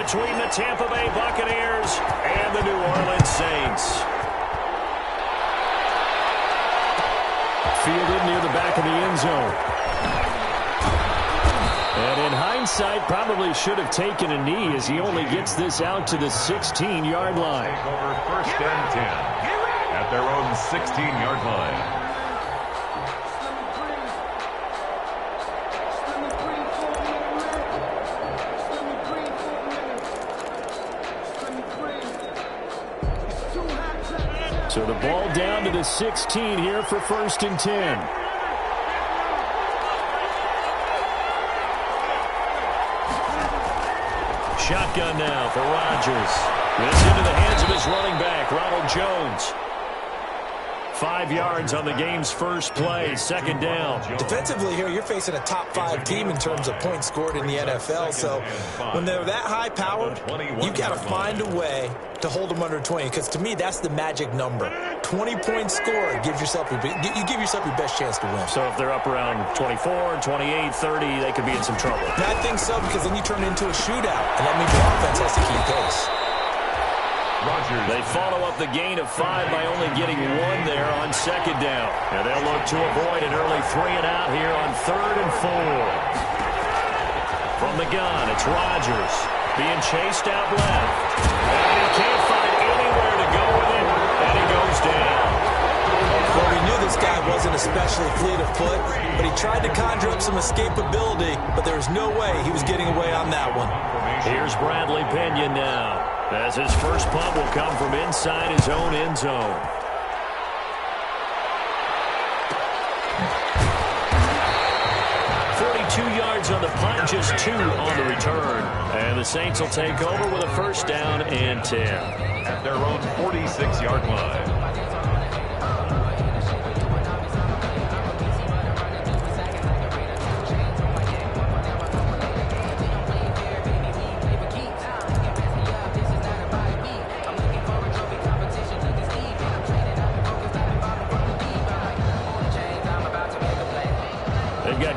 between the Tampa Bay Buccaneers and the New Orleans Saints. Fielded near the back of the end zone. And in hindsight, probably should have taken a knee as he only gets this out to the 16-yard line. Over first and 10 at their own 16-yard line. So the ball down to the 16 here for first and 10. Shotgun now for Rodgers. This into the hands of his running back, Ronald Jones. 5 yards on the game's first play, second down. Defensively here, you're facing a top-5 team in terms of points scored in the NFL. So when they're that high-powered, you've got to find a way to hold them under 20. Because to me, that's the magic number. 20 points scored gives yourself you give yourself your best chance to win. So if they're up around 24, 28, 30, they could be in some trouble. And I think so, because then you turn it into a shootout, and that means your offense has to keep pace. They follow up the gain of 5 by only getting 1 there on second down. And they'll look to avoid an early 3 and out here on third and 4. From the gun, it's Rodgers being chased out left. And he can't find anywhere to go with it, and he goes down. Well, we knew this guy wasn't especially fleet of foot, but he tried to conjure up some escapability, but there was no way he was getting away on that one. Here's Bradley Pinion now, as his first punt will come from inside his own end zone. Yards on the punt, just 2 on the return. And the Saints will take over with a first down and 10. At their own 46-yard line.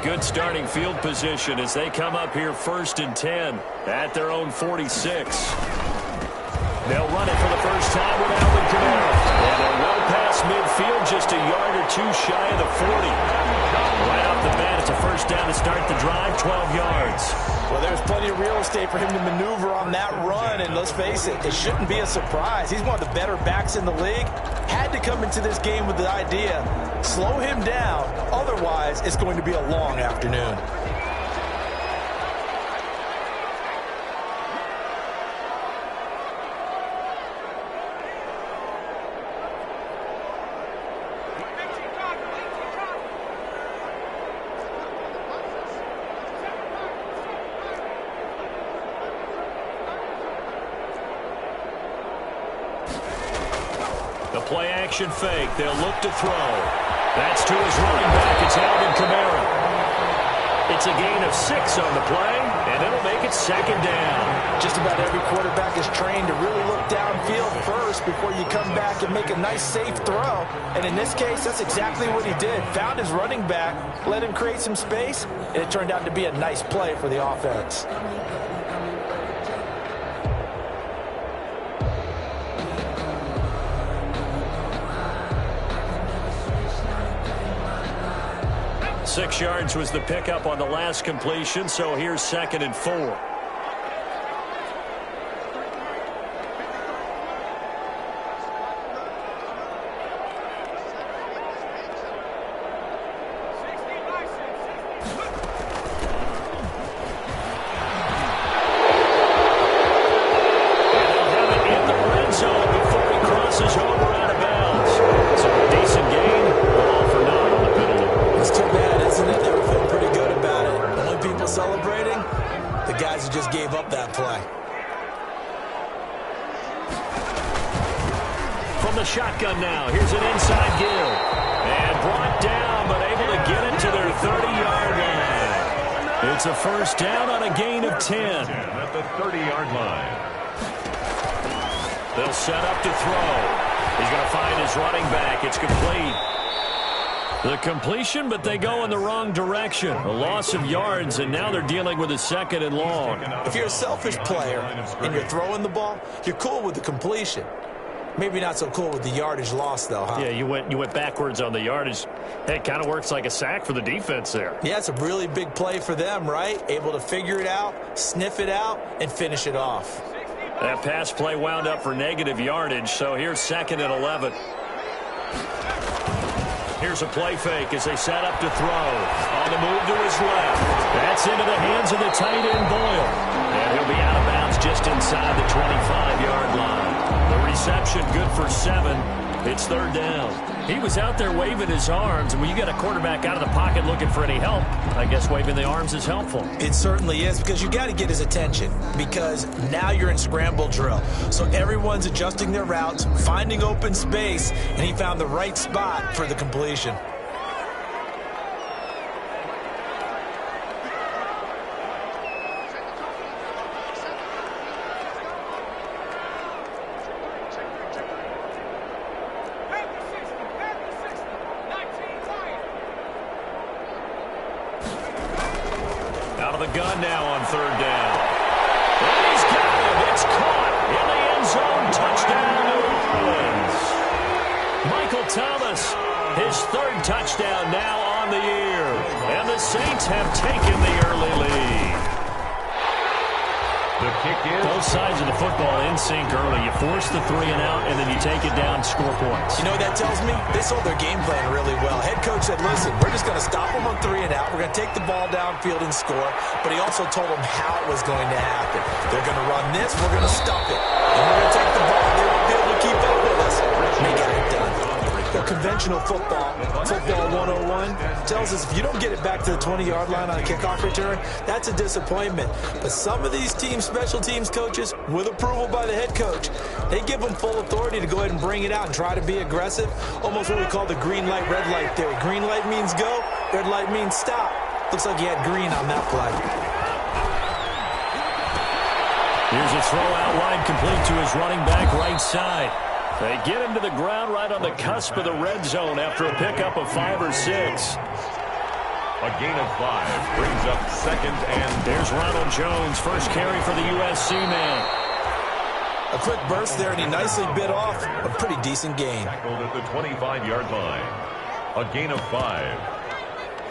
Good starting field position as they come up here first and 10 at their own 46. They'll run it for the first time with Alvin Kamara. And they're well past midfield, just a yard or 2 shy of the 40. Right off the bat, it's a first down to start the drive, 12 yards. Well, there's plenty of real estate for him to maneuver on that run, and let's face it, it shouldn't be a surprise. He's one of the better backs in the league. Had to come into this game with the idea, slow him down, otherwise it's going to be a long afternoon. Play action fake. They'll look to throw. That's to his running back. It's Alvin Kamara. It's a gain of 6 on the play, and it'll make it second down. Just about every quarterback is trained to really look downfield first before you come back and make a nice, safe throw. And in this case, that's exactly what he did. Found his running back, let him create some space, and it turned out to be a nice play for the offense. Six yards was the pickup on the last completion, so here's second and 4. Shotgun now. Here's an inside give. And brought down, but able to get it to their 30-yard line. It's a first down on a gain of 10. At the 30-yard line. They'll set up to throw. He's going to find his running back. It's complete. The completion, but they go in the wrong direction. A loss of yards, and now they're dealing with a 2nd and long. If you're a selfish player and you're throwing the ball, you're cool with the completion. Maybe not so cool with the yardage loss, though, huh? Yeah, you went backwards on the yardage. It kind of works like a sack for the defense there. Yeah, it's a really big play for them, right? Able to figure it out, sniff it out, and finish it off. That pass play wound up for negative yardage, so here's 2nd and 11. Here's a play fake as they set up to throw. On the move to his left. That's into the hands of the tight end, Boyle. And he'll be out of bounds just inside the 25-yard line. The reception good for 7. It's 3rd down. He was out there waving his arms, and when you get a quarterback out of the pocket looking for any help, I guess waving the arms is helpful. It certainly is, because you got to get his attention, because now you're in scramble drill. So everyone's adjusting their routes, finding open space, and he found the right spot for the completion. Out of the gun now on 3rd down. And he's got him. It's caught in the end zone. Touchdown, New Orleans. Michael Thomas, his 3rd touchdown now on the year. And the Saints have taken the early lead. The kick is... Both sides of the football in sync early. You force the 3 and out, and then you take it down, score points. You know what that tells me? They sold their game plan really well. Head coach said, listen, we're just going to stop them on 3 and out. We're going to take the ball downfield and score. But he also told them how it was going to happen. They're going to run this. We're going to stop it. And we're going to take the ball. They won't be able to keep up with us. They got it done. Well, conventional football 101, tells us if you don't get it back to the 20-yard line on a kickoff return, that's a disappointment. But some of these teams, special teams coaches, with approval by the head coach, they give them full authority to go ahead and bring it out and try to be aggressive. Almost what we call the green light, red light theory. Green light means go, red light means stop. Looks like you had green on that play. Here's a throw out wide, complete to his running back right side. They get him to the ground right on the cusp of the red zone after a pickup of 5 or 6. A gain of 5 brings up 2nd and... There's Ronald Jones, first carry for the USC man. A quick burst there, and he nicely bit off a pretty decent gain. Tackled at the 25-yard line. A gain of 5.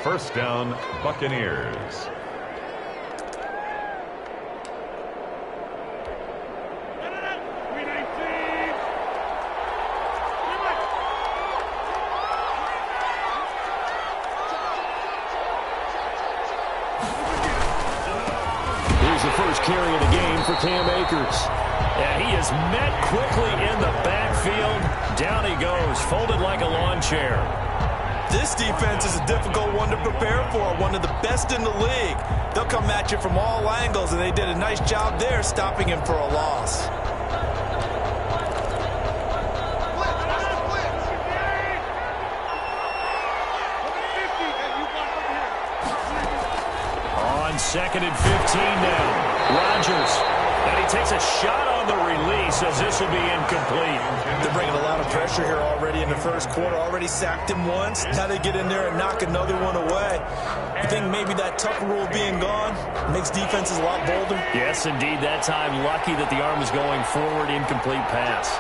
1st down, Buccaneers. Carry of the game for Cam Akers. Yeah, he is met quickly in the backfield. Down he goes, folded like a lawn chair. This defense is a difficult one to prepare for, one of the best in the league. They'll come at you from all angles, and they did a nice job there stopping him for a loss. On 2nd and 15 now. Rodgers, and he takes a shot on the release as this will be incomplete. They're bringing a lot of pressure here already in the first quarter. Already sacked him once. Now they get in there and knock another one away. You think maybe that Tucker rule being gone makes defenses a lot bolder? Yes, indeed. That time, lucky that the arm was going forward, incomplete pass.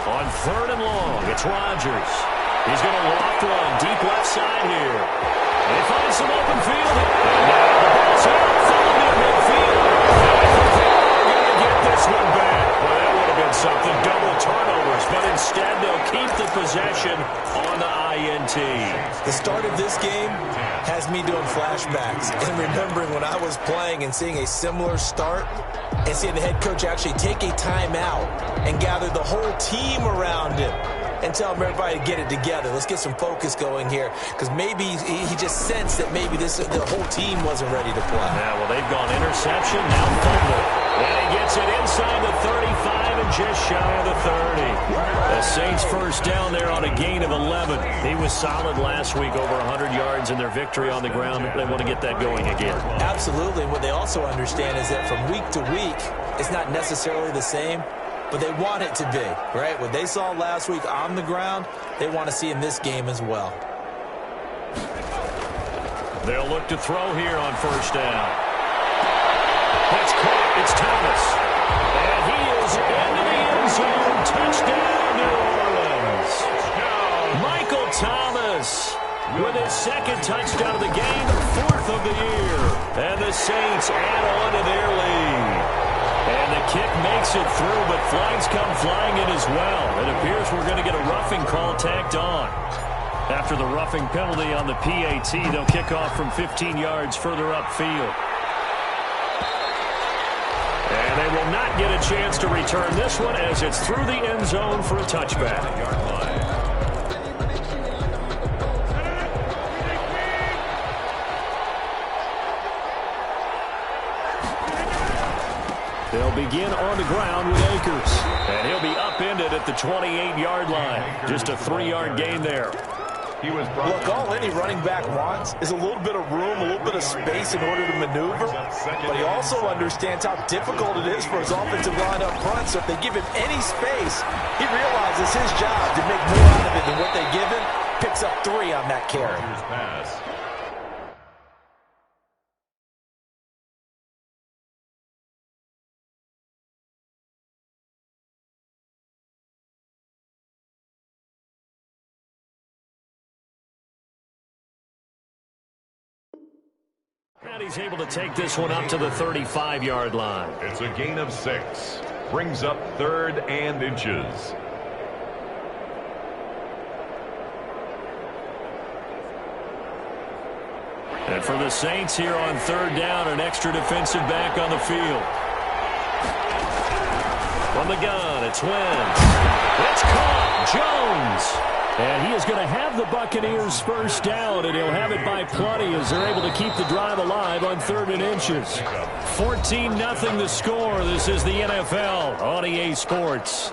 On 3rd and long, it's Rodgers. He's going to loft one deep left side here. They find some open field. And now the ball's out, followed in midfield. They're going to get this one back. Well, that would have been something. Double turnovers, but instead they'll keep the possession on the INT. The start of this game has me doing flashbacks and remembering when I was playing and seeing a similar start and seeing the head coach actually take a timeout and gather the whole team around him. and tell everybody to get it together. Let's get some focus going here, because maybe he just sensed that maybe the whole team wasn't ready to play. Yeah, well, they've gone interception, now fumble. And he gets it inside the 35 and just shy of the 30. The Saints first down there on a gain of 11. He was solid last week, over 100 yards in their victory on the ground. They want to get that going again. Absolutely. What they also understand is that from week to week, it's not necessarily the same, but they want it to be, right? What they saw last week on the ground, they want to see in this game as well. They'll look to throw here on first down. That's caught. It's Thomas. And he is into the end zone. Touchdown, New Orleans. Michael Thomas with his second touchdown of the game, fourth of the year. And the Saints add on to their lead. And the kick makes it through, but flags come flying in as well. It appears we're going to get a roughing call tacked on. After the roughing penalty on the PAT, they'll kick off from 15 yards further upfield. And they will not get a chance to return this one as it's through the end zone for a touchback. They'll begin on the ground with Akers. And he'll be upended at the 28-yard line. Just a 3-yard gain there. Look, all any running back wants is a little bit of room, a little bit of space in order to maneuver. But he also understands how difficult it is for his offensive line up front. So if they give him any space, he realizes his job to make more out of it than what they give him. Picks up 3 on that carry. And he's able to take this one up to the 35-yard line. It's a gain of 6. Brings up 3rd and inches. And for the Saints here on 3rd down, an extra defensive back on the field. From the gun, it's Wentz. It's caught. Jones. And he is going to have the Buccaneers first down, and he'll have it by plenty as they're able to keep the drive alive on 3rd and inches. 14-0 the score. This is the NFL on EA Sports.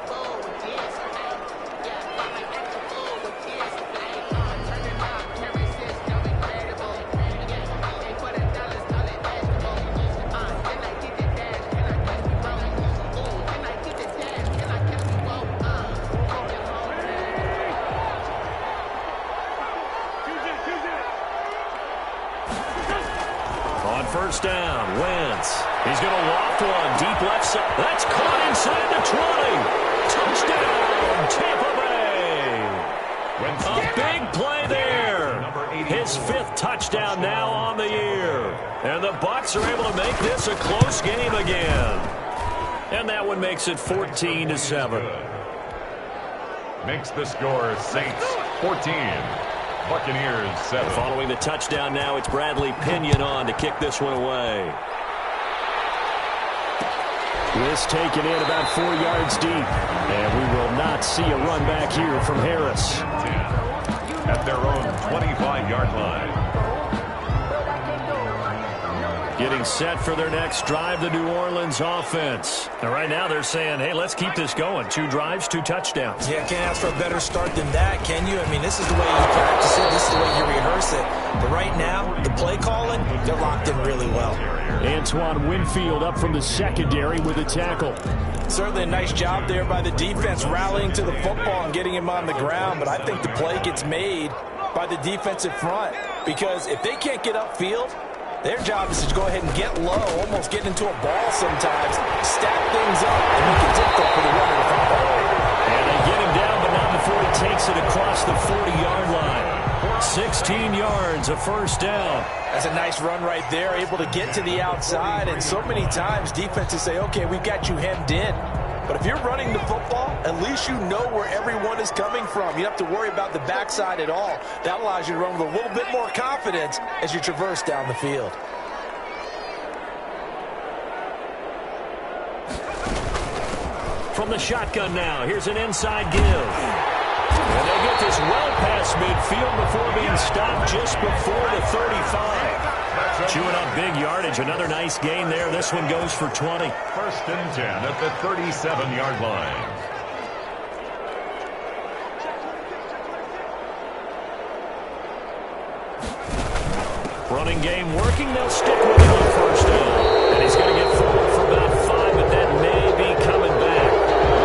First down, Wentz. He's going to loft one deep left side. That's caught inside the 20. Touchdown, Tampa Bay. A big play there. His 5th touchdown now on the year. And the Bucs are able to make this a close game again. And that one makes it 14-7. Makes the score Saints 14. Buccaneers 7. Following the touchdown now, it's Bradley Pinion on to kick this one away. This taken in about 4 yards deep. And we will not see a run back here from Harris. At their own 25-yard line. Getting set for their next drive, the New Orleans offense. And right now they're saying, hey, let's keep this going. 2 drives, 2 touchdowns. Yeah, can't ask for a better start than that, can you? I mean, this is the way you practice it. This is the way you rehearse it. But right now, the play calling, they're locked in really well. Antoine Winfield up from the secondary with a tackle. Certainly a nice job there by the defense rallying to the football and getting him on the ground. But I think the play gets made by the defensive front. Because if they can't get upfield, their job is to go ahead and get low, almost get into a ball sometimes, stack things up, and make it difficult for the runner to come forward. And they get him down, but not before he takes it across the 40-yard line. 16 yards, a first down. That's a nice run right there, able to get to the outside. And so many times defenses say, okay, we've got you hemmed in. But if you're running the football, at least you know where everyone is coming from. You don't have to worry about the backside at all. That allows you to run with a little bit more confidence as you traverse down the field. From the shotgun now, here's an inside give. And they get this well past midfield before being stopped just before the 35. Chewing up big yardage. Another nice gain there. This one goes for 20. First and 10 at the 37-yard line. Running game working. They'll stick with it on first down. And he's going to get forward for about 5, but that may be coming back.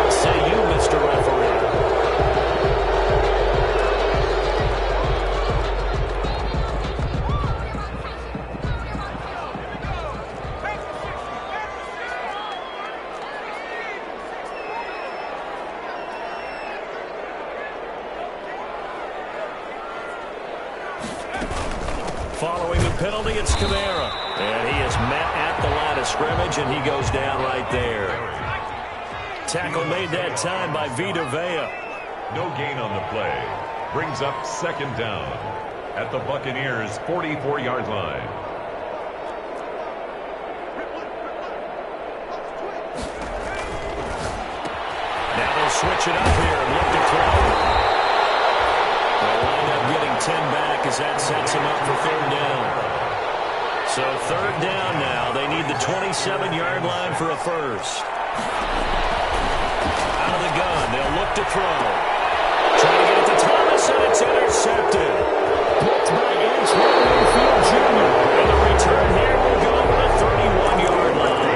What say you, Mr. Referee? Following the penalty, it's Kamara. And he is met at the line of scrimmage, and he goes down right there. Tackle made that time by Vita Vea. No gain on the play. Brings up second down at the Buccaneers' 44-yard line. Now they'll switch it up here and look to throw. They'll wind up getting 10 back as that sets them up for third down. So third down now. They need the 27-yard line for a first. Out of the gun. They'll look to throw. Trying to get it to Thomas, and it's intercepted. Picked by Antoine Mayfield Jr. And the return here will go to the 31-yard line.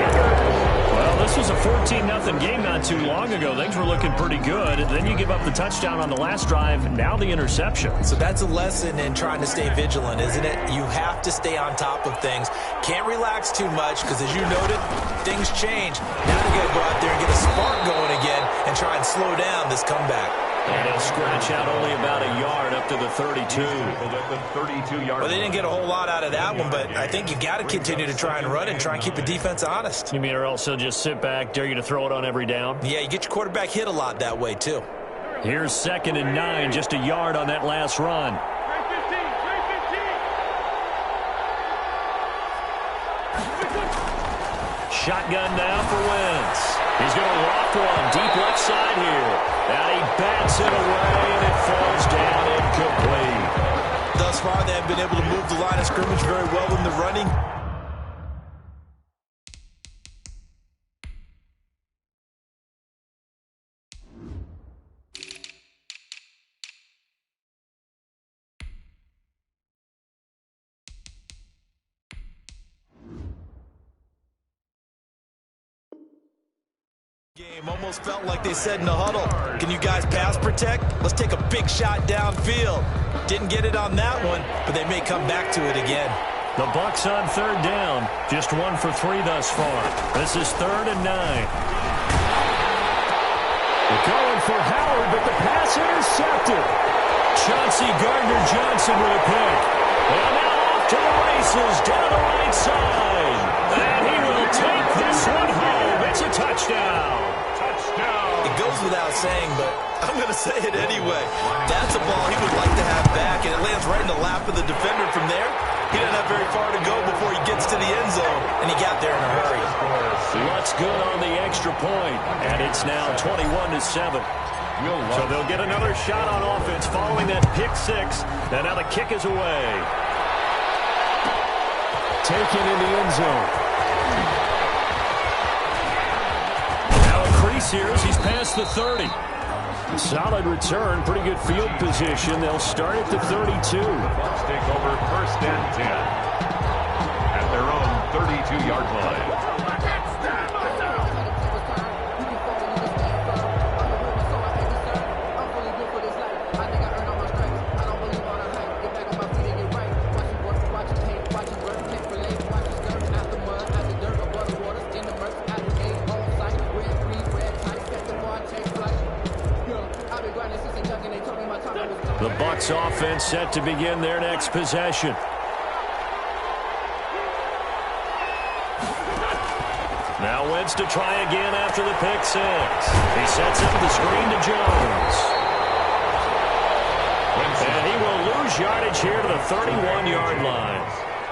Well, this was a 14-0 game not too long ago. Things were looking pretty good. And then you give up the touchdown on the last drive. Now the interception. So that's a lesson in trying to stay vigilant, isn't it? You have to stay on top of things. Can't relax too much because, as you noted, things change. Now you got to go out there and get a spark going again and try and slow down this comeback. And they'll scratch out only about a yard up to the 32. Well, they didn't get a whole lot out of that one, but I think you got to continue to try and run and try and keep the defense honest. You mean or else they'll just sit back, dare you to throw it on every down? Yeah, you get your quarterback hit a lot that way, too. Here's 2nd and 9, just a yard on that last run. Shotgun now for Wentz. He's going to loft one deep left side here. And he bats it away, and it falls down incomplete. Thus far, they have been able to move the line of scrimmage very well in the running. Game almost felt like they said in the huddle, can you guys pass protect? Let's take a big shot downfield. Didn't get it on that one, but they may come back to it again. The Bucs on third down, just 1 for 3 thus far. This is 3rd and 9. They're going for Howard, but the pass intercepted. Chauncey Gardner-Johnson with a pick. And now off to the races down the right side. And he will take this one home. It's a touchdown. It goes without saying, but I'm going to say it anyway. That's a ball he would like to have back, and it lands right in the lap of the defender from there. He doesn't have very far to go before he gets to the end zone, and he got there in a hurry. What's good on the extra point, and it's now 21-7. So they'll get another shot on offense following that pick 6, and now the kick is away. Taken in the end zone. Now a crease here as he's past the 30. Solid return, pretty good field position. They'll start at the 32. Bucs take over 1st and 10 at their own 32-yard line. The Bucs offense set to begin their next possession. Now Wentz to try again after the pick 6. He sets up the screen to Jones. And he will lose yardage here to the 31-yard line.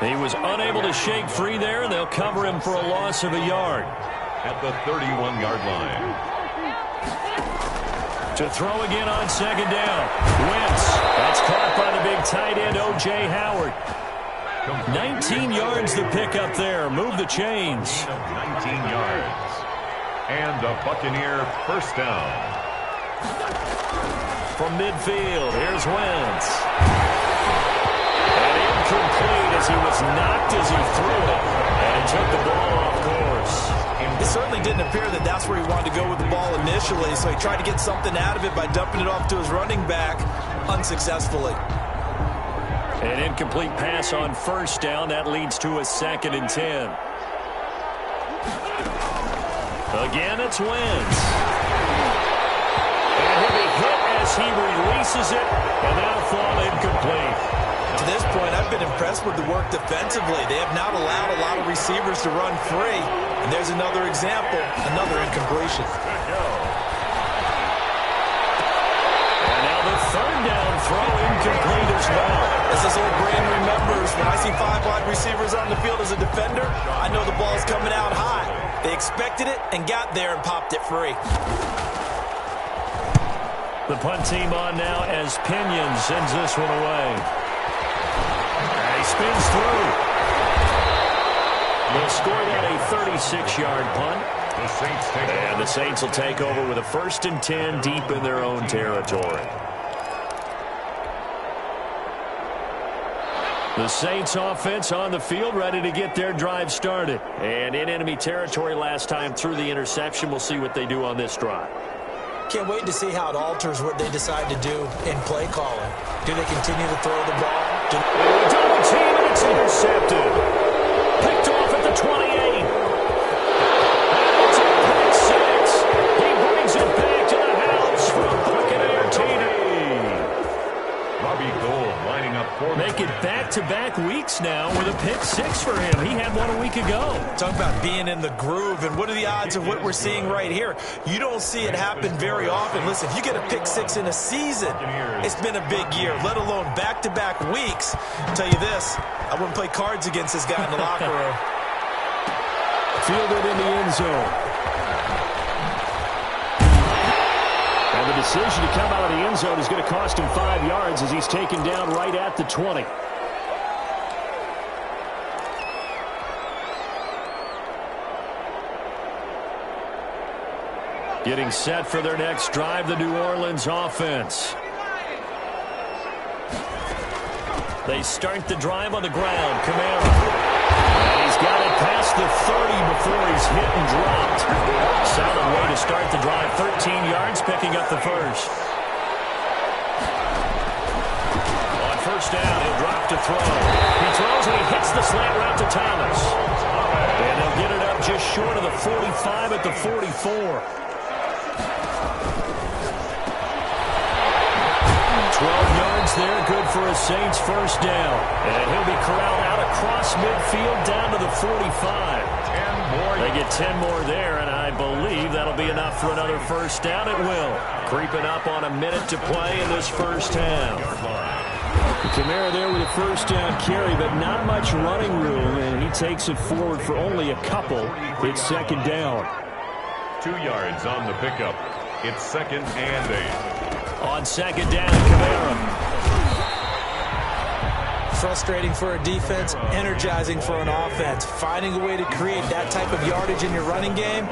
He was unable to shake free there, and they'll cover him for a loss of a yard. At the 31-yard line. To throw again on second down. Wentz. That's caught by the big tight end, O.J. Howard. 19 yards the pickup there. Move the chains. 19 yards. And a Buccaneer first down. From midfield, here's Wentz. And incomplete as he was knocked as he threw it and took the ball off course. It certainly didn't appear that that's where he wanted to go with the ball initially, so he tried to get something out of it by dumping it off to his running back unsuccessfully. An incomplete pass on first down. That leads to a 2nd and 10. Again, it's Wentz. And he'll be hit as he releases it, and that'll fall incomplete. To this point, I've been impressed with the work defensively. They have not allowed a lot of receivers to run free. And there's another example, another incompletion. And now the 3rd down throw incomplete as well. As this old brain remembers, when I see 5 wide receivers on the field as a defender, I know the ball's coming out high. They expected it and got there and popped it free. The punt team on now as Pinion sends this one away. And he spins through. They'll score that a 36-yard punt. And the Saints will take over with a 1st and 10 deep in their own territory. The Saints offense on the field ready to get their drive started. And in enemy territory last time through the interception. We'll see what they do on this drive. Can't wait to see how it alters what they decide to do in play calling. Do they continue to throw the ball? Double team, and it's intercepted. Picked off at the 28. And it's a pick 6. He brings it back to the house for a Buccaneer TD. Robbie Gould lining up for Make it back-to-back weeks now with a pick 6 for him. He had one a week ago. Talk about being in the groove, and what are the odds of what we're seeing right here? You don't see it happen very often. Listen, if you get a pick 6 in a season, it's been a big year, let alone back-to-back weeks. I'll tell you this, I wouldn't play cards against this guy in the locker room. Fielded in the end zone. And the decision to come out of the end zone is going to cost him 5 yards as he's taken down right at the 20. Getting set for their next drive, the New Orleans offense. They start the drive on the ground. Kamara. And he's got it past the 30 before he's hit and dropped. Solid way to start the drive. 13 yards, picking up the first. On first down, he'll drop to throw. He throws and he hits the slant route to Thomas. And he'll get it up just short of the 45 at the 44. 12 yards there, good for a Saints first down. And he'll be corralled out across midfield down to the 45. 10 more. They get 10 more there, and I believe that'll be enough for another first down. It will. Creeping up on a minute to play in this first half. Kamara there with a first down carry, but not much running room, and he takes it forward for only a couple. It's 2nd down. 2 yards on the pickup. It's 2nd and 8. On 2nd down, Kamara. Frustrating for a defense, energizing for an offense. Finding a way to create that type of yardage in your running game,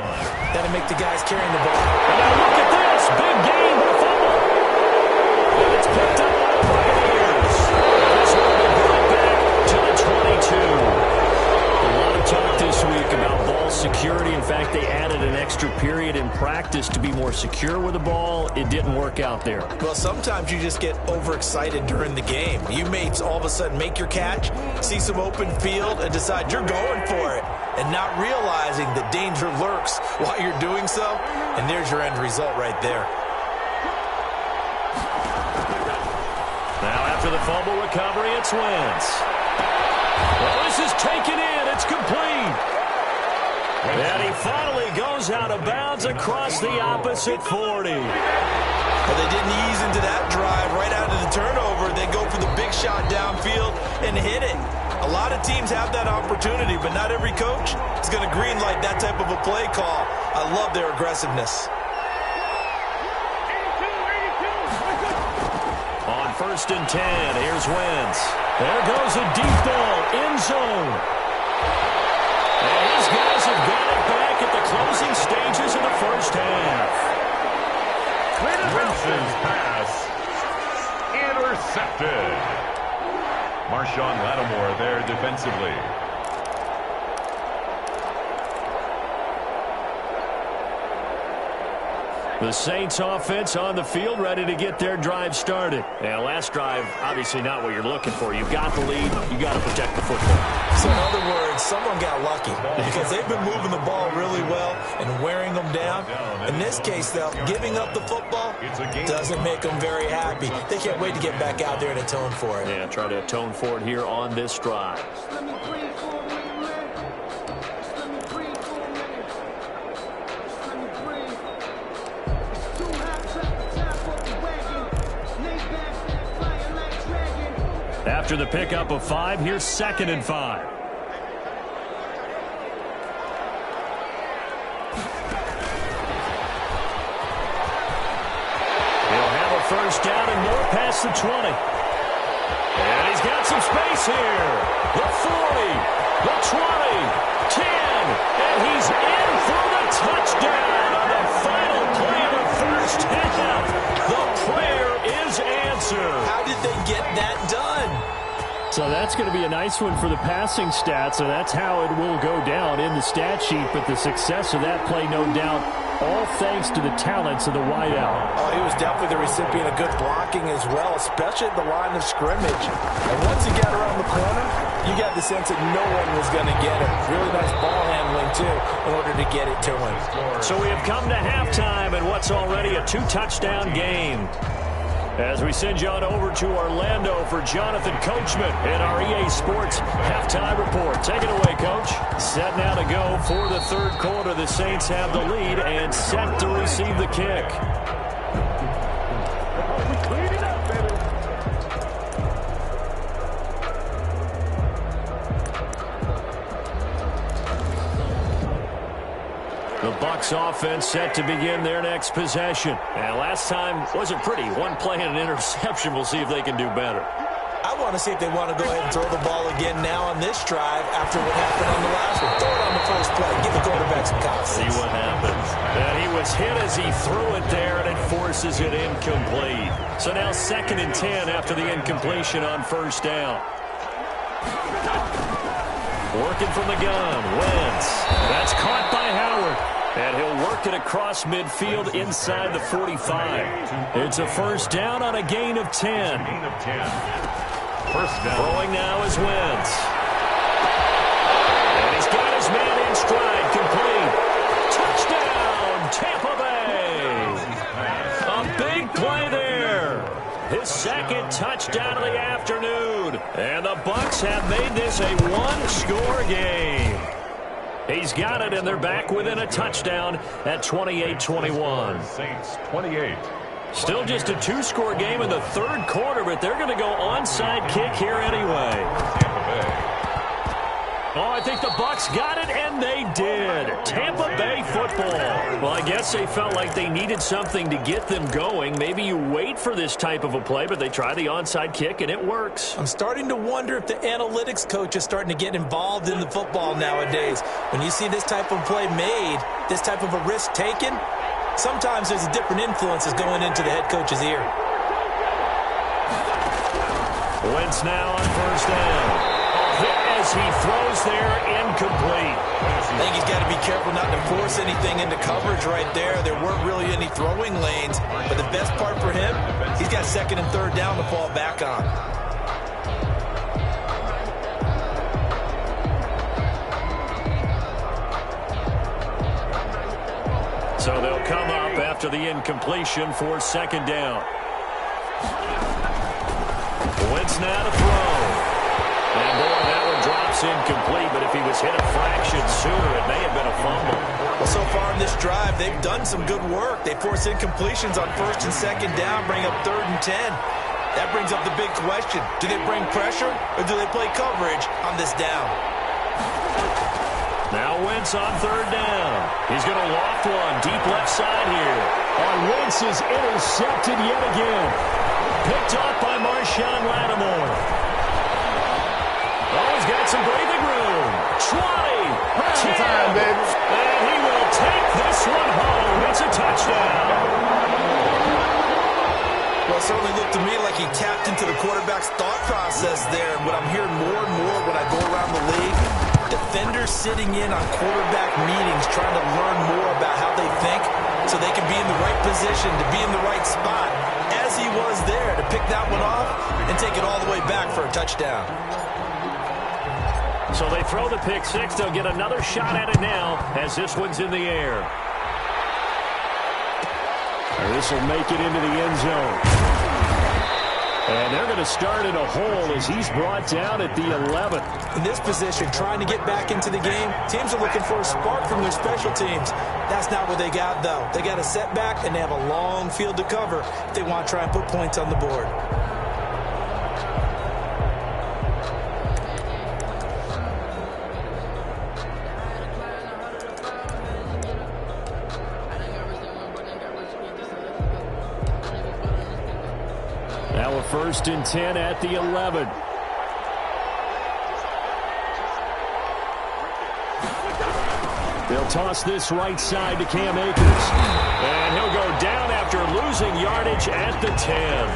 that'll make the guys carrying the ball. And now look at this. Big game with a fumble. And it's picked up by the Buccaneers. And this one will be brought back to the 22. A lot of talk this week about ball security. In fact, they added an extra period in practice to be more secure with the ball. It didn't work out there. Well, sometimes you just get overexcited during the game. You may all of a sudden make your catch, see some open field, and decide you're going for it, and not realizing that danger lurks while you're doing so, and there's your end result right there. Now after the fumble recovery, it's Wentz. Well, this is taken in. It's complete. And he finally goes out of bounds across the opposite 40. But they didn't ease into that drive right out of the turnover. They go for the big shot downfield and hit it. A lot of teams have that opportunity, but not every coach is going to greenlight that type of a play call. I love their aggressiveness. 1st and 10. Here's Wentz. There goes a deep ball, end zone. And his guys have got it back at the closing stages of the first half. Wentz's pass intercepted. Marshawn Lattimore there defensively. The Saints offense on the field, ready to get their drive started. Yeah, last drive, obviously not what you're looking for. You've got the lead. You got to protect the football. So in other words, someone got lucky because they've been moving the ball really well and wearing them down. In this case, though, giving up the football doesn't make them very happy. They can't wait to get back out there and atone for it. Yeah, try to atone for it here on this drive. After the pickup of 5, here's 2nd and 5. He'll have a first down and more past the 20. And he's got some space here. The 40, the 20, 10, and he's in for the touchdown on the final play of the first half. The prayer is answered. How did they get that done? So that's going to be a nice one for the passing stats, so that's how it will go down in the stat sheet. But the success of that play, no doubt, all thanks to the talents of the wideout. Oh, he was definitely the recipient of good blocking as well, especially at the line of scrimmage. And once he got around the corner, you got the sense that no one was going to get him. Really nice ball handling, too, in order to get it to him. So we have come to halftime in what's already a 2-touchdown game. As we send you on over to Orlando for Jonathan Coachman in our EA Sports halftime report. Take it away, Coach. Set now to go for the third quarter. The Saints have the lead and set to receive the kick. The Bucs offense set to begin their next possession. And last time wasn't pretty. One play and an interception. We'll see if they can do better. I want to see if they want to go ahead and throw the ball again now on this drive after what happened on the last one. Throw it on the first play. Give the quarterback some confidence. See what happens. And he was hit as he threw it there, and it forces it incomplete. So now 2nd and 10 after the incompletion on first down. Working from the gun. Wentz. That's caught by Howard. And he'll work it across midfield inside the 45. It's a first down on a gain of 10. First down. Throwing now is Wentz. And he's got his man in stride. Complete. Touchdown, Tampa Bay. A big play there. His 2nd touchdown of the afternoon. And the Bucs have made this a one-score game. He's got it, and they're back within a touchdown at 28-21. Saints 28. Still just a 2-score game in the third quarter, but they're going to go onside kick here anyway. Tampa Bay. Oh, I think the Bucs got it, and they did. Tampa Bay football. Well, I guess they felt like they needed something to get them going. Maybe you wait for this type of a play, but they try the onside kick, and it works. I'm starting to wonder if the analytics coach is starting to get involved in the football nowadays. When you see this type of play made, this type of a risk taken, sometimes there's a different influences going into the head coach's ear. Wentz now on first down. Hit as he throws there, incomplete. I think he's got to be careful not to force anything into coverage right there. There weren't really any throwing lanes, but the best part for him, he's got 2nd and 3rd down to fall back on. So they'll come up after the incompletion for 2nd down. Wentz now to throw. And boy, that one drops incomplete, but if he was hit a fraction sooner, it may have been a fumble. Well, so far in this drive, they've done some good work. They force incompletions on 1st and 2nd down, bring up 3rd and 10. That brings up the big question. Do they bring pressure, or do they play coverage on this down? Now Wentz on 3rd down. He's going to loft one deep left side here. Wentz is intercepted yet again. picked off by Marshawn Lattimore. Oh, he's got some breathing room. 20, 10, and he will take this one home. It's a touchdown. Well, it certainly looked to me like he tapped into the quarterback's thought process there. What I'm hearing more and more when I go around the league, defenders sitting in on quarterback meetings trying to learn more about how they think so they can be in the right position to be in the right spot, as he was there to pick that one off and take it all the way back for a touchdown. So they throw the pick six. They'll get another shot at it now as this one's in the air. This will make it into the end zone. And they're going to start in a hole as he's brought down at the 11th. In this position, trying to get back into the game, teams are looking for a spark from their special teams. That's not what they got, though. They got a setback, and they have a long field to cover if they want to try and put points on the board. Now a 1st and 10 at the 11. They'll toss this right side to Cam Akers. And he'll go down after losing yardage at the 10.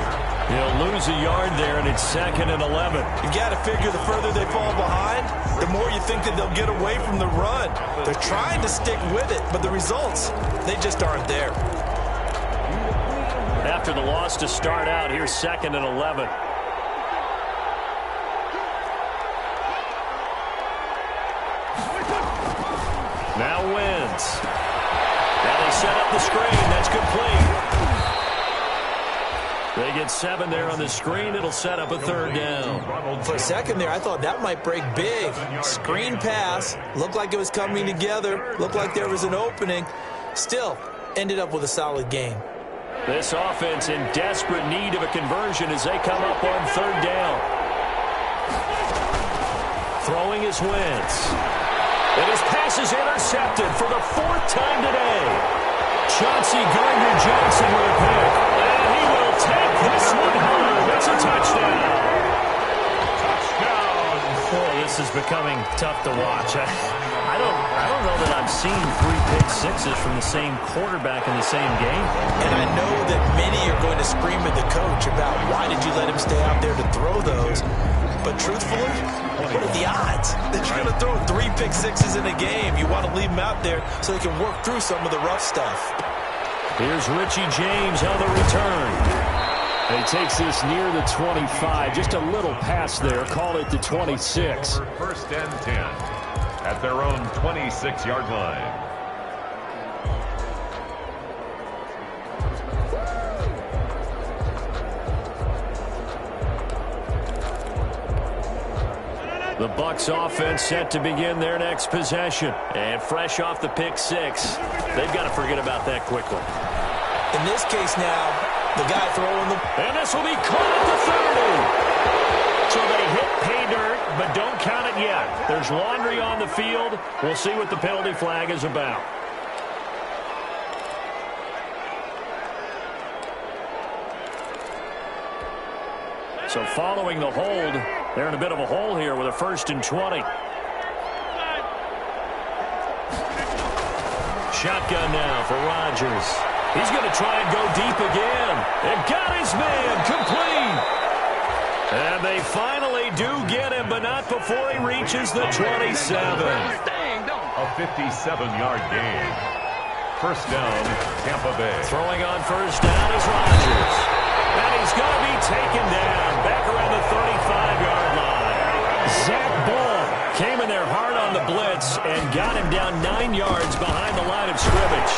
He'll lose a yard there, and it's 2nd and 11. You got to figure the further they fall behind, the more you think that they'll get away from the run. They're trying to stick with it, but the results, they just aren't there. After the loss to start out, here's 2nd and 11. Now Wentz. Now they set up the screen. That's complete. They get 7 there on the screen. It'll set up a 3rd down. For a second there, I thought that might break big. Screen pass. Looked like it was coming together. Looked like there was an opening. Still, ended up with a solid game. This offense in desperate need of a conversion as they come up on 3rd down. Throwing is Wentz. And his pass is intercepted for the 4th time today. Chauncey Gardner-Johnson with a pick. And he will take this one home. It's a touchdown. Touchdown. Oh, this is becoming tough to watch. I don't know that I've seen 3 pick sixes from the same quarterback in the same game. And I know that many are going to scream at the coach about why did you let him stay out there to throw those. But truthfully, what are the odds that you're going to throw 3 pick sixes in a game? You want to leave them out there so they can work through some of the rough stuff. Here's Richie James on the return. He takes this near the 25. Just a little pass there. Call it the 26. 1st and 10 at their own 26-yard line. The Bucs offense set to begin their next possession. And fresh off the pick six, they've got to forget about that quickly. In this case now, the guy throwing the... And this will be caught at the 30. So they hit pay dirt, but don't count it yet. There's laundry on the field. We'll see what the penalty flag is about. So following the hold, they're in a bit of a hole here with a 1st and 20. Shotgun now for Rodgers. He's going to try and go deep again. And got his man complete. And they finally do get him, but not before he reaches the 27. A 57-yard gain. 1st down, Tampa Bay. Throwing on 1st down is Rodgers. And he's going to be taken down back around the 35-yard line. Zach Ball came in there hard on the blitz and got him down 9 yards behind the line of scrimmage.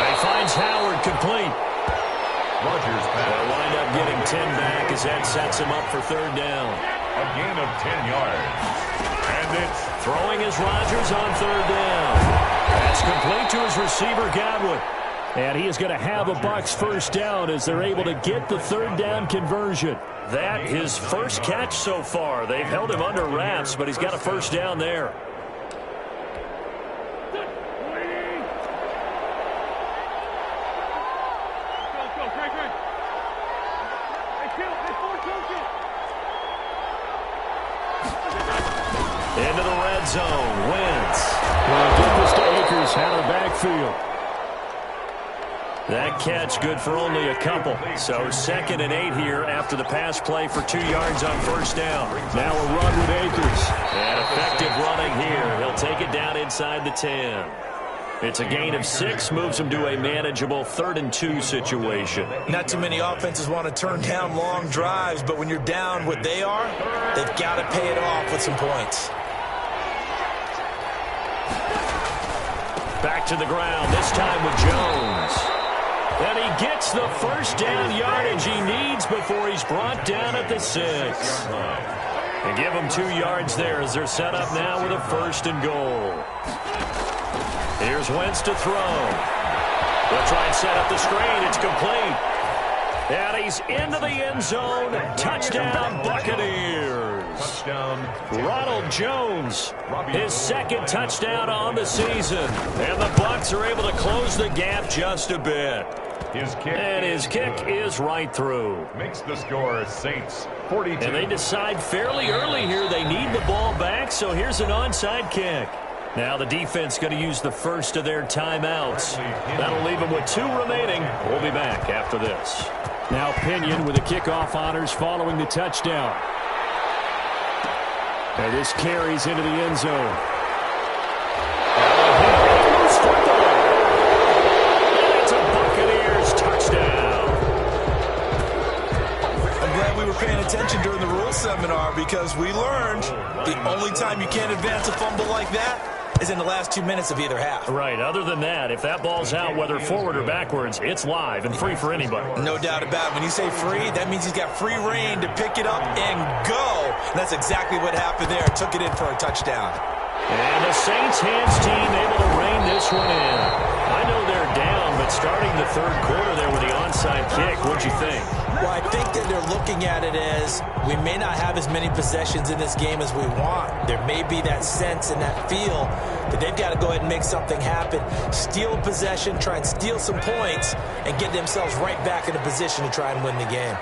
He finds Howard complete. Rodgers pass. They'll wind up getting 10 back as that sets him up for 3rd down. A gain of 10 yards. And it's throwing is Rodgers on 3rd down. That's complete to his receiver, Godwin. And he is going to have a Bucs 1st down as they're able to get the 3rd down conversion. That his first catch so far. They've held him under wraps, but he's got a 1st down there. Into the red zone. Wentz. Well, get this to Akers out of the backfield. That catch good for only a couple. So 2nd and 8 here after the pass play for 2 yards on first down. Now a run with Akers. And effective running here. He'll take it down inside the 10. It's a gain of 6, moves him to a manageable 3rd and 2 situation. Not too many offenses want to turn down long drives, but when you're down what they are, they've got to pay it off with some points. Back to the ground, this time with Jones. And he gets the first down yardage he needs before he's brought down at the 6. And give him 2 yards there as they're set up now with a 1st and goal. Here's Wentz to throw. They'll try and set up the screen. It's complete. And he's into the end zone. Touchdown, Buccaneers. Touchdown. Ronald Jones, his 2nd touchdown on the season. And the Bucs are able to close the gap just a bit. His kick is right through. Makes the score Saints 42. And they decide fairly early here they need the ball back, so here's an onside kick. Now the defense going to use the first of their timeouts. That'll leave them with 2 remaining. We'll be back after this. Now Pinion with the kickoff honors following the touchdown. And this carries into the end zone. It's a Buccaneers touchdown. I'm glad we were paying attention during the rules seminar because we learned the only time you can't advance a fumble like that is in the last 2 minutes of either half. Right. Other than that, if that ball's out, whether forward or backwards, it's live and free for anybody. No doubt about it. When you say free, that means he's got free reign to pick it up and go. And that's exactly what happened there. Took it in for a touchdown. And the Saints hands team able to rein this one in. I know they're down, but starting the 3rd quarter there with the onside kick, what'd you think? Well, I think that they're looking at it as we may not have as many possessions in this game as we want. There may be that sense and that feel that they've got to go ahead and make something happen. Steal a possession, try and steal some points, and get themselves right back in a position to try and win the game.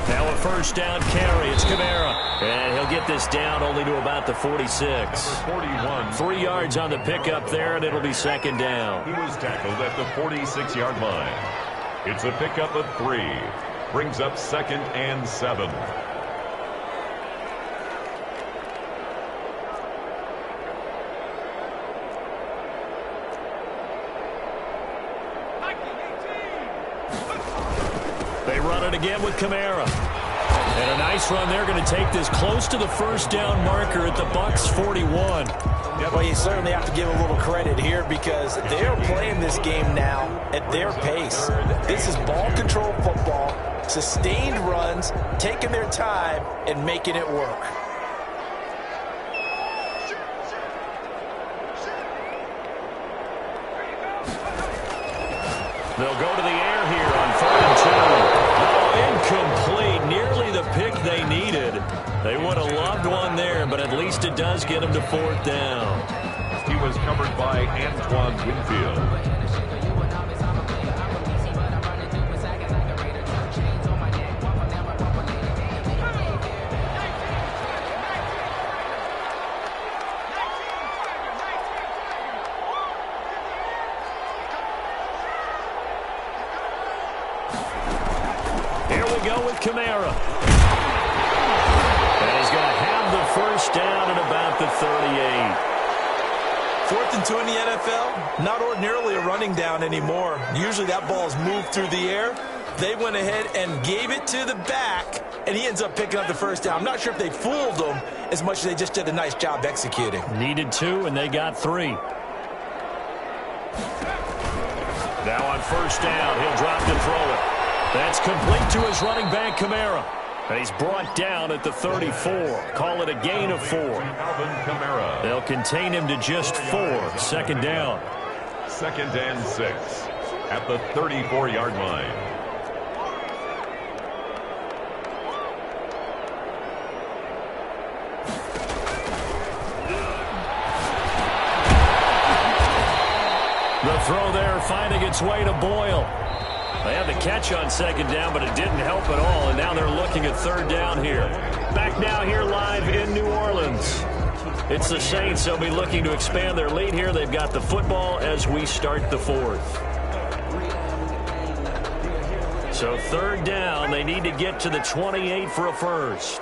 Now a first down carry. It's Kamara. And he'll get this down only to about the 46. 41. 3 yards on the pickup there, and it'll be 2nd down. He was tackled at the 46-yard line. It's a pickup of 3. Brings up 2nd and 7. They run it again with Kamara. And a nice run. They're going to take this close to the first down marker at the Bucs 41. Well, you certainly have to give a little credit here because they're playing this game now at their pace. This is ball control football, sustained runs, taking their time, and making it work. They'll go to the air here on 3rd and 2. Oh, incomplete. Nearly the pick they needed. They would have loved one there, but at least it does get them to 4th down. He was covered by Antoine Winfield. Go with Kamara. And he's going to have the first down at about the 38. 4th and 2 in the NFL, not ordinarily a running down anymore. Usually that ball is moved through the air. They went ahead and gave it to the back, and he ends up picking up the first down. I'm not sure if they fooled him as much as they just did a nice job executing. Needed 2, and they got 3. Now on first down, he'll drop to throw it. That's complete to his running back, Kamara. And he's brought down at the 34. Call it a gain of 4. Alvin Kamara. They'll contain him to just 4. 2nd down. 2nd and 6 at the 34-yard line. The throw there finding its way to Boyle. They had the catch on second down, but it didn't help at all, and now they're looking at third down here. Back now here live in New Orleans. It's the Saints. They'll be looking to expand their lead here. They've got the football as we start the fourth. So third down, they need to get to the 28 for a first.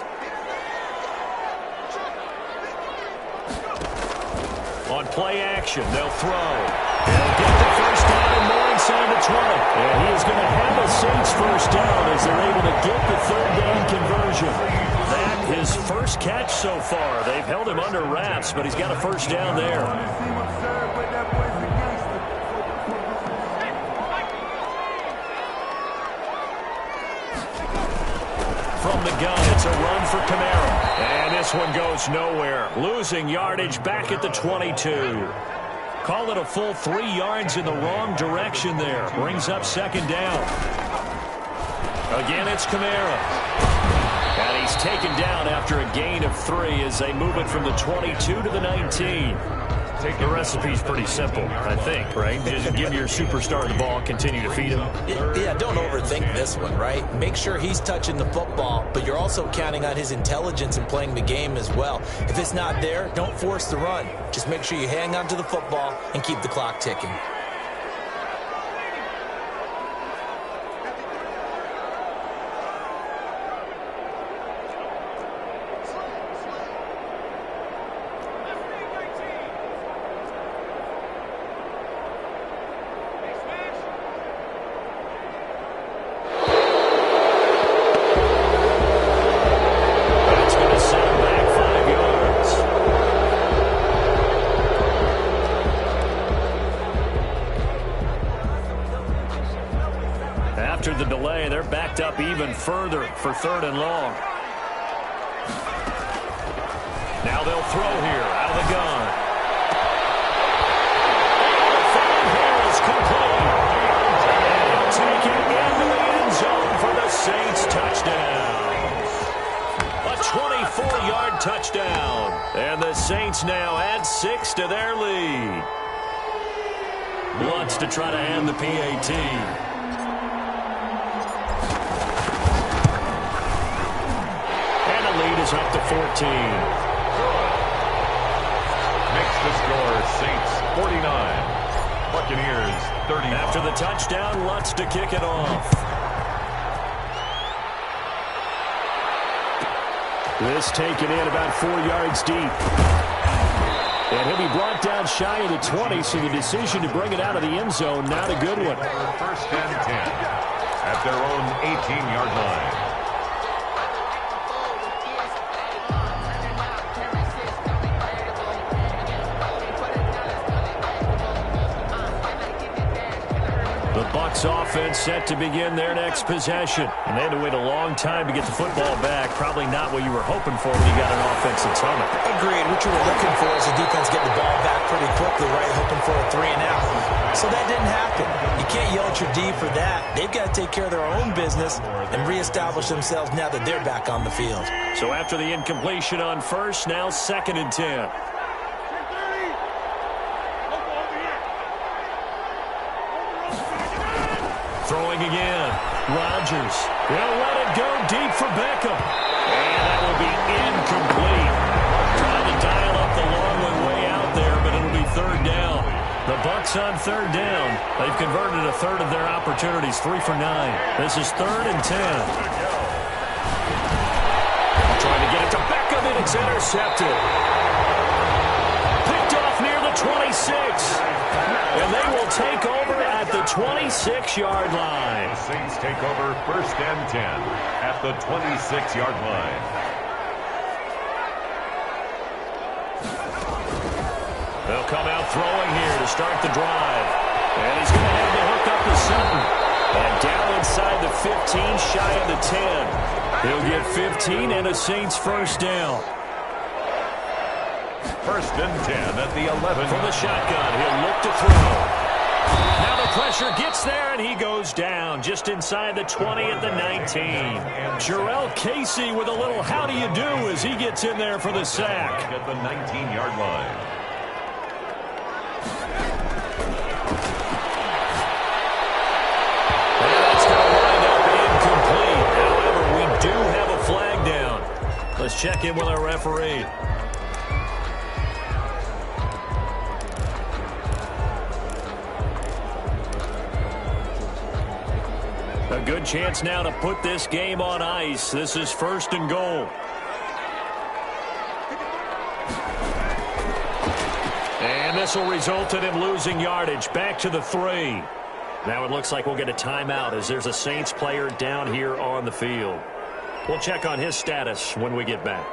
On play action, they'll throw. They'll get the first down and more inside the 20. And he is going to have a Saints first down as they're able to get the third down conversion. That his first catch so far. They've held him under wraps, but he's got a first down there. From the gun, it's a run for Kamara. And this one goes nowhere. Losing yardage back at the 22. Call it a full 3 yards in the wrong direction there. Brings up second down. Again, it's Kamara. And he's taken down after a gain of 3 as they move it from the 22 to the 19. The recipe's pretty simple, I think, right? Just give your superstar the ball, continue to feed him. Yeah, don't overthink this one, right? Make sure he's touching the football, but you're also counting on his intelligence in playing the game as well. If it's not there, don't force the run. Just make sure you hang on to the football and keep the clock ticking. After the delay, they're backed up even further for third and long. Now they'll throw here out of the gun. And the 5 is complete. And he'll take it into the end zone for the Saints touchdown. A 24-yard touchdown. And the Saints now add 6 to their lead. Wants to try to hand the PAT. Is up to 14. Makes the score Saints 49. Buccaneers 30. After the touchdown, Lutz to kick it off. This taken in about 4 yards deep. And he'll be brought down shy of the 20, so the decision to bring it out of the end zone, not a good one. First and 10 at their own 18-yard line. Bucs offense set to begin their next possession. And they had to wait a long time to get the football back. Probably not what you were hoping for when you got an offense that's humming. Agreed. What you were looking for is the defense getting the ball back pretty quickly, right? Hoping for a 3 and out. So that didn't happen. You can't yell at your D for that. They've got to take care of their own business and reestablish themselves now that they're back on the field. So after the incompletion on first, now 2nd and 10. Throwing again. Rodgers. He'll let it go deep for Beckham. And that will be incomplete. Trying to dial up the long way out there, but it'll be third down. The Bucs on third down. They've converted a third of their opportunities, 3 for 9. This is 3rd and 10. Trying to get it to Beckham, and it's intercepted. Picked off near the 26. And they will take over at the 26-yard line. The Saints take over 1st and 10 at the 26-yard line. They'll come out throwing here to start the drive. And he's going to have to hook up to Sutton. And down inside the 15, shy of the 10. He'll get 15 and a Saints first down. 1st and 10 at the 11. From the shotgun, he'll look to throw. Now the pressure gets there, and he goes down just inside the 20 at the 19. Jarrell Casey with a little how do you do as he gets in there for the sack. At the 19-yard line. And that's Let's check in with our referee. A good chance now to put this game on ice. This is 1st and goal. And this will result in him losing yardage. Back to the 3. Now it looks like we'll get a timeout as there's a Saints player down here on the field. We'll check on his status when we get back.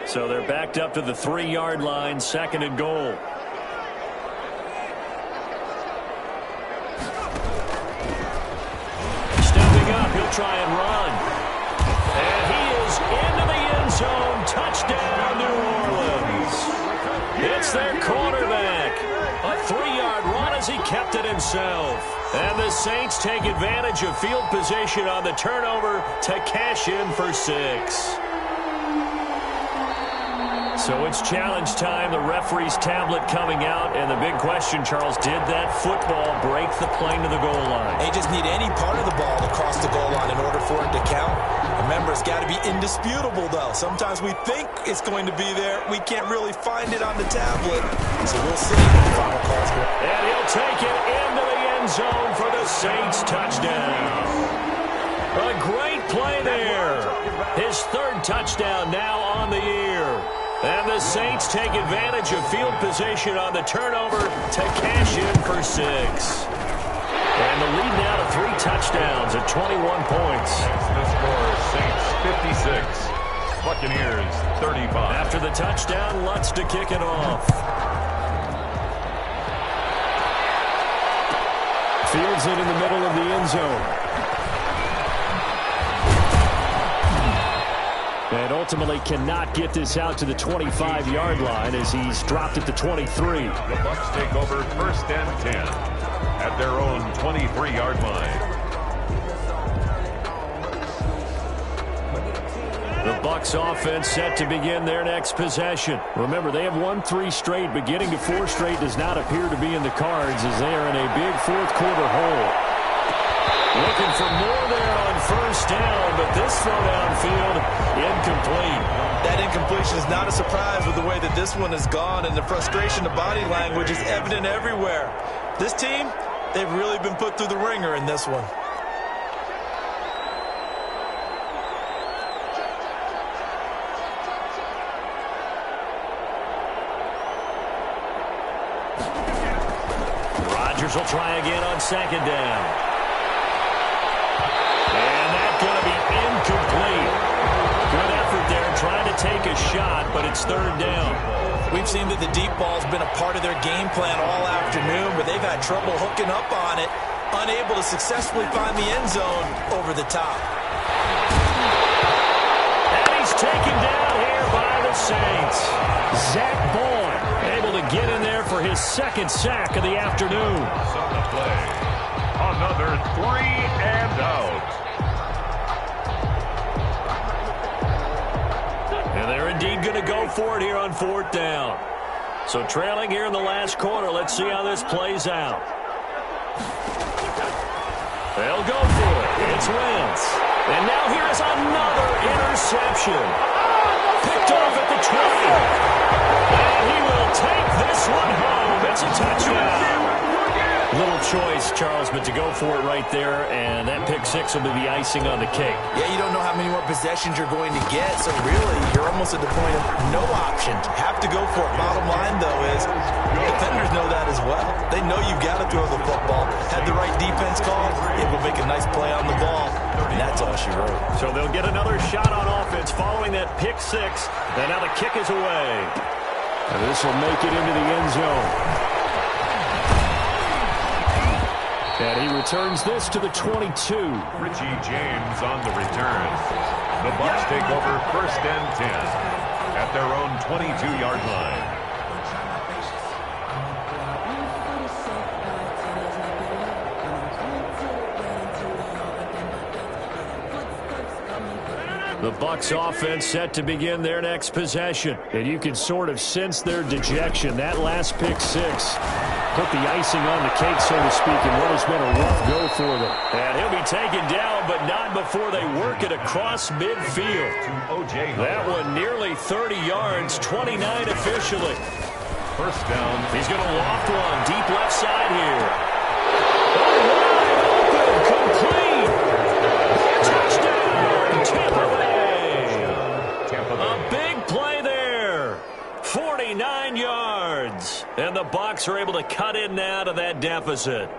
So they're backed up to the 3-yard line, 2nd and goal. Stepping up, he'll try and run. And he is into the end zone. Touchdown, New Orleans. It's their quarterback. A 3-yard run as he kept it himself. And the Saints take advantage of field position on the turnover to cash in for 6. So it's challenge time. The referee's tablet coming out. And the big question, Charles, did that football break the plane to the goal line? They just need any part of the ball to cross the goal line in order for it to count. Remember, it's got to be indisputable, though. Sometimes we think it's going to be there. We can't really find it on the tablet. So we'll see when the final call's good. And he'll take it into the end zone for the Saints touchdown. A great play there. His 3rd touchdown now on the year. And the Saints take advantage of field position on the turnover to cash in for 6. And the lead now to 3 touchdowns at 21 points. The score, Saints 56, Buccaneers 35. After the touchdown, Lutz to kick it off. Fields it in the middle of the end zone. And ultimately cannot get this out to the 25-yard line as he's dropped at the 23. The Bucs take over 1st and 10 at their own 23-yard line. The Bucs offense set to begin their next possession. Remember, they have won 3 straight, but getting to 4 straight does not appear to be in the cards as they are in a big 4th quarter hole. Looking for more there on 1st down, but this throw downfield, incomplete. That incompletion is not a surprise with the way that this one has gone, and the frustration of body language is evident everywhere. This team, they've really been put through the ringer in this one. Rodgers will try again on 2nd down. And that's going to be incomplete. Good effort there trying to take a shot, but it's 3rd down. We've seen that the deep ball's been a part of their game plan all afternoon, but they've had trouble hooking up on it, unable to successfully find the end zone over the top. And he's taken down here by the Saints. Zach Bourne able to get in there for his 2nd sack of the afternoon. On the play, another 3 and out. And they're indeed going to go for it here on 4th down. So trailing here in the last quarter. Let's see how this plays out. They'll go for it. It's Wentz. And now here is another interception. Picked off at the 20. And he will take this one home. It's a touchdown. Little choice, Charles, but to go for it right there, and that pick 6 will be the icing on the cake. Yeah, you don't know how many more possessions you're going to get, so really, you're almost at the point of no option. Have to go for it. Bottom line, though, is defenders know that as well. They know you've got to throw the football. Had the right defense call, it will make a nice play on the ball, and that's all she wrote. So they'll get another shot on offense following that pick 6, and now the kick is away. And this will make it into the end zone. And he returns this to the 22. Richie James on the return. The Bucs take over 1st and 10 at their own 22-yard line. The Bucs offense set to begin their next possession. And you can sort of sense their dejection. That last pick 6 put the icing on the cake, so to speak, in what has been a rough go for them. And he'll be taken down, but not before they work it across midfield. That one nearly 30 yards, 29 officially. First down. He's going to loft one deep left side here. Wide open, complete. Touchdown, Tampa Bay. A big play there. 49 yards. And the Bucs are able to cut in now to that deficit.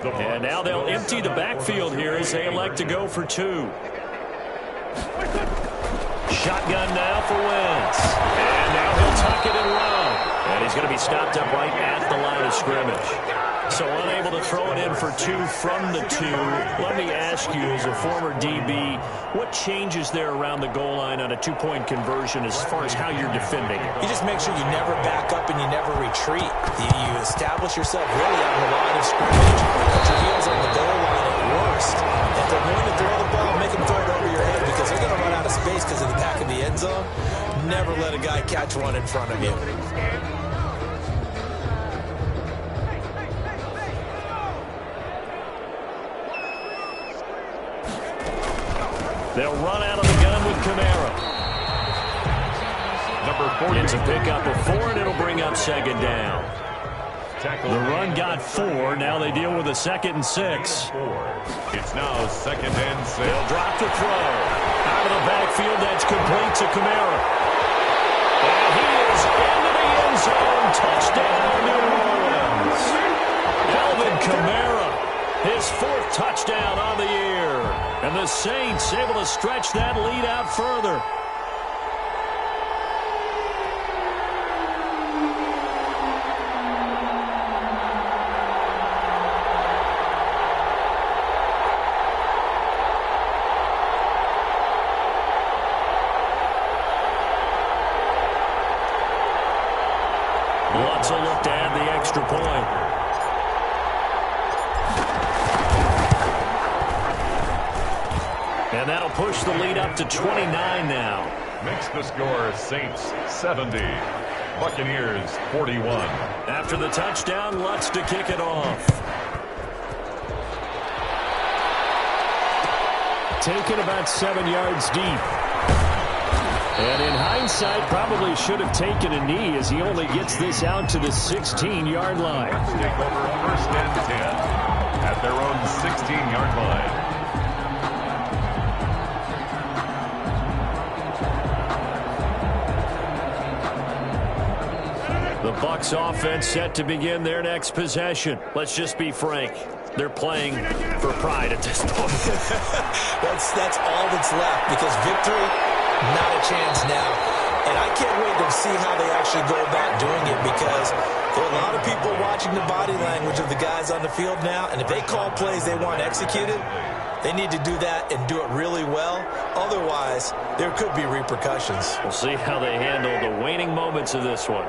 And now they'll empty the backfield here as they elect to go for two. Shotgun now for Wentz. And now he'll tuck it and run. And he's going to be stopped up right at the line of scrimmage. So unable to throw it in for two from the two. Let me ask you, as a former DB, what changes there around the goal line on a two-point conversion as far as how you're defending it? You just make sure you never back up and you never retreat. You establish yourself really on the line of scrimmage. Put your heels on the goal line at worst. If they're going to throw the ball, make them throw it over your head because they're going to run out of space because of the back of the end zone. Never let a guy catch one in front of you. They'll run out of the gun with Kamara. Number 40. It's a pickup of 4, and it'll bring up second down. The run got 4. Now they deal with a 2nd and 6. It's now 2nd and 6. They'll drop the throw. Out of the backfield, that's complete to Kamara. And he is into the end zone. Touchdown, New Orleans. Alvin Kamara, his 4th touchdown on the year. And the Saints able to stretch that lead out further. Lutz will look to add the extra point. And that'll push the lead up to 29 now. Makes the score Saints 70. Buccaneers 41. After the touchdown, Lutz to kick it off. Taken about 7 yards deep. And in hindsight, probably should have taken a knee as he only gets this out to the 16-yard line. Let's take over 1st and 10 at their own 16-yard line. The Bucs offense set to begin their next possession. Let's just be frank. They're playing for pride at this point. That's all that's left because victory, not a chance now. And I can't wait to see how they actually go about doing it because there are a lot of people watching the body language of the guys on the field now. And if they call plays they want executed, they need to do that and do it really well. Otherwise, there could be repercussions. We'll see how they handle the waning moments of this one.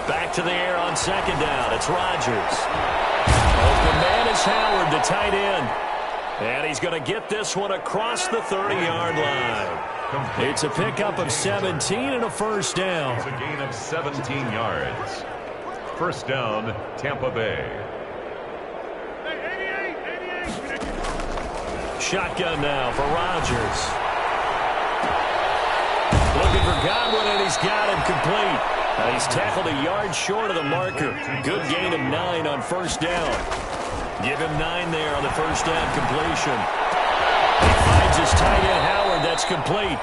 Back to the air on 2nd down. It's Rodgers. Open man is Howard, the tight end. And he's going to get this one across the 30-yard line. It's a pickup of 17 and a 1st down. It's a gain of 17 yards. 1st down, Tampa Bay. Shotgun now for Rodgers. Looking for Godwin, and he's got him complete. He's tackled a yard short of the marker. Good gain of 9 on 1st down. Give him 9 there on the 1st down completion. He finds his tight end Howard. That's complete.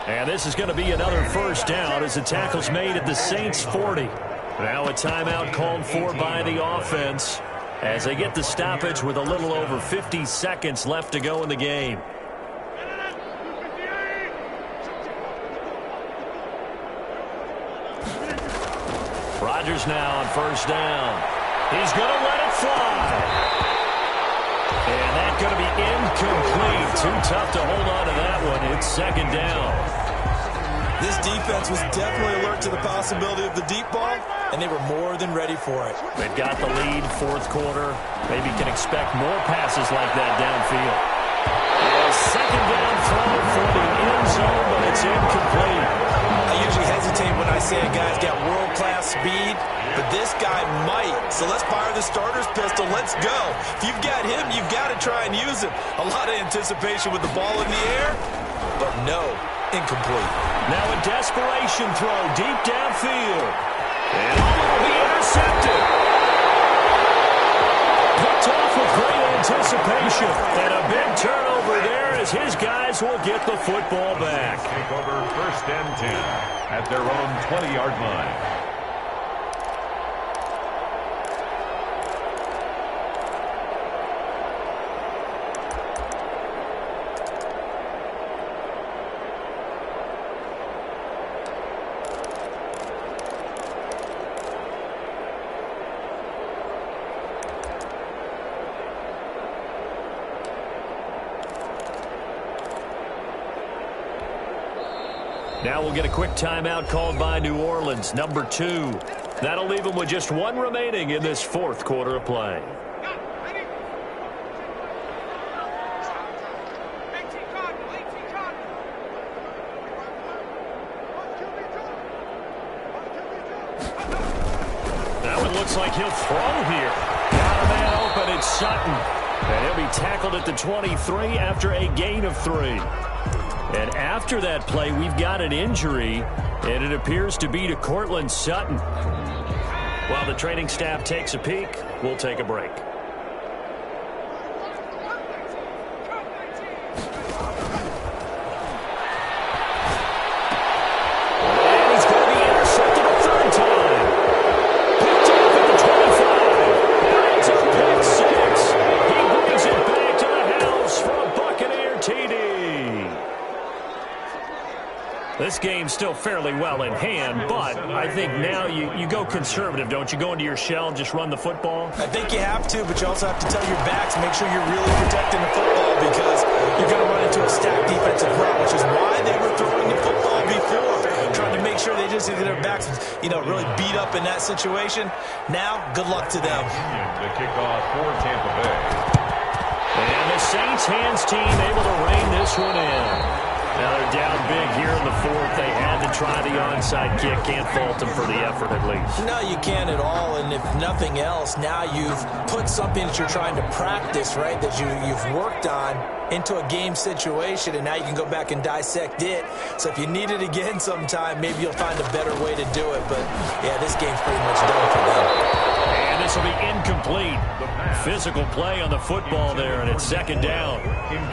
And this is going to be another 1st down as the tackle's made at the Saints 40. Now a timeout called for by the offense as they get the stoppage with a little over 50 seconds left to go in the game. Rodgers now on 1st down. He's going to let it fly. And that's going to be incomplete. Too tough to hold on to that one. It's 2nd down. This defense was definitely alert to the possibility of the deep ball, and they were more than ready for it. They've got the lead, 4th quarter. Maybe can expect more passes like that downfield. second down throw for the end zone, but it's incomplete. I usually hesitate when I say a guy's got world-class speed, but this guy might. So let's fire the starter's pistol. Let's go. If you've got him, you've got to try and use him. A lot of anticipation with the ball in the air, but no, incomplete. Now a desperation throw deep downfield. And will be intercepted. Picked off with great anticipation. And a big turnover there as his guys will get the football back. Take over first and 10 at their own 20-yard line. Now we'll get a quick timeout called by New Orleans, number 2. That'll leave them with just one remaining in this fourth quarter of play. That one looks like he'll throw here. Got a man open, it's Sutton. And he'll be tackled at the 23 after a gain of 3. And after that play, we've got an injury, and it appears to be to Courtland Sutton. While the training staff takes a peek, we'll take a break. And he's going to be intercepted a third time. Picked off at the 25. And it's a pick six. He brings it back to the house for a Buccaneer TD. This game's still fairly well in hand, but I think now you go conservative, don't you? Go into your shell and just run the football? I think you have to, but you also have to tell your backs, make sure you're really protecting the football because you're going to run into a stacked defensive front, which is why they were throwing the football before, trying to make sure they just get their backs, really beat up in that situation. Now, good luck to them. The kickoff for Tampa Bay. And the Saints hands team able to rein this one in. Now they're down big here in the fourth. They had to try the onside kick. Can't fault them for the effort at least. No, you can't at all. And if nothing else, now you've put something that you're trying to practice, right, that you've worked on into a game situation, and now you can go back and dissect it. So if you need it again sometime, maybe you'll find a better way to do it. But, yeah, this game's pretty much done for them. And this will be incomplete. Physical play on the football there, and it's second down.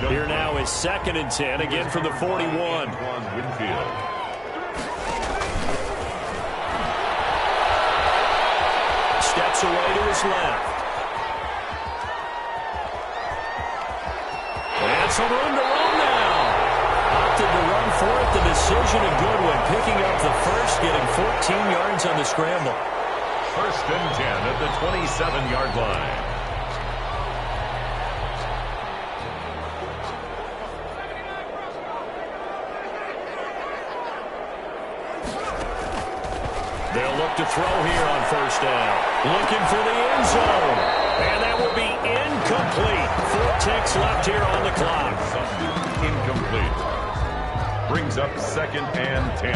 Here now is 2nd and 10, again from the 41. Steps away to his left. And some room to run now. Opted to run for it. The decision a good one. Picking up the first, getting 14 yards on the scramble. First and 10 at the 27-yard line. They'll look to throw here on first down. Looking for the end zone. And that will be incomplete. 4 ticks left here on the clock. Incomplete. Brings up 2nd and 10.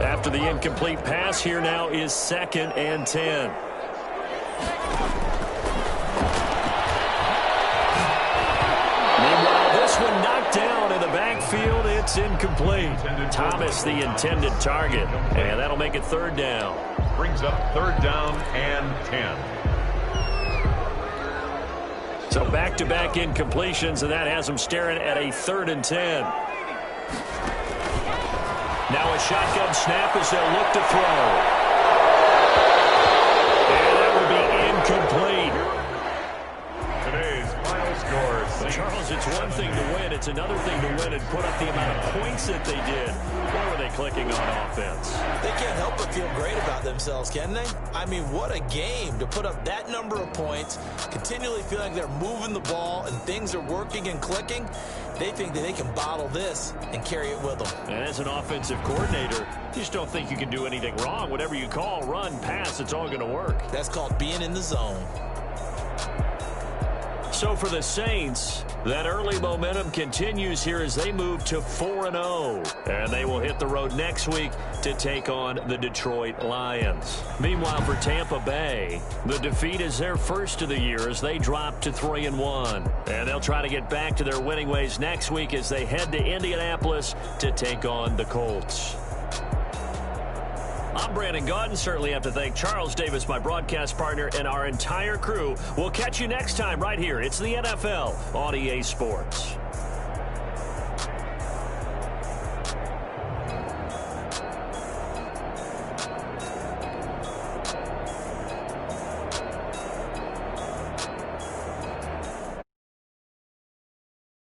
After the incomplete pass, here now is 2nd and 10. Meanwhile, this one knocked down in the backfield. It's incomplete. Thomas, the intended target. And that'll make it 3rd down. Brings up 3rd down and 10. So back-to-back incompletions, and that has them staring at a 3rd and 10. Now a shotgun snap as they'll look to throw. And that will be incomplete. Today's final score, St. Charles, it's one thing to win. It's another thing to win and put up the amount of points that they did. Where were they clicking on offense? They can't help but feel great about themselves, can they? I mean, what a game to put up that number of points, continually feel like they're moving the ball and things are working and clicking. They think that they can bottle this and carry it with them. And as an offensive coordinator, you just don't think you can do anything wrong. Whatever you call, run, pass, it's all going to work. That's called being in the zone. So for the Saints, that early momentum continues here as they move to 4-0. And they will hit the road next week to take on the Detroit Lions. Meanwhile, for Tampa Bay, the defeat is their first of the year as they drop to 3-1. And they'll try to get back to their winning ways next week as they head to Indianapolis to take on the Colts. I'm Brandon Gaudin. Certainly have to thank Charles Davis, my broadcast partner, and our entire crew. We'll catch you next time right here. It's the NFL on EA Sports.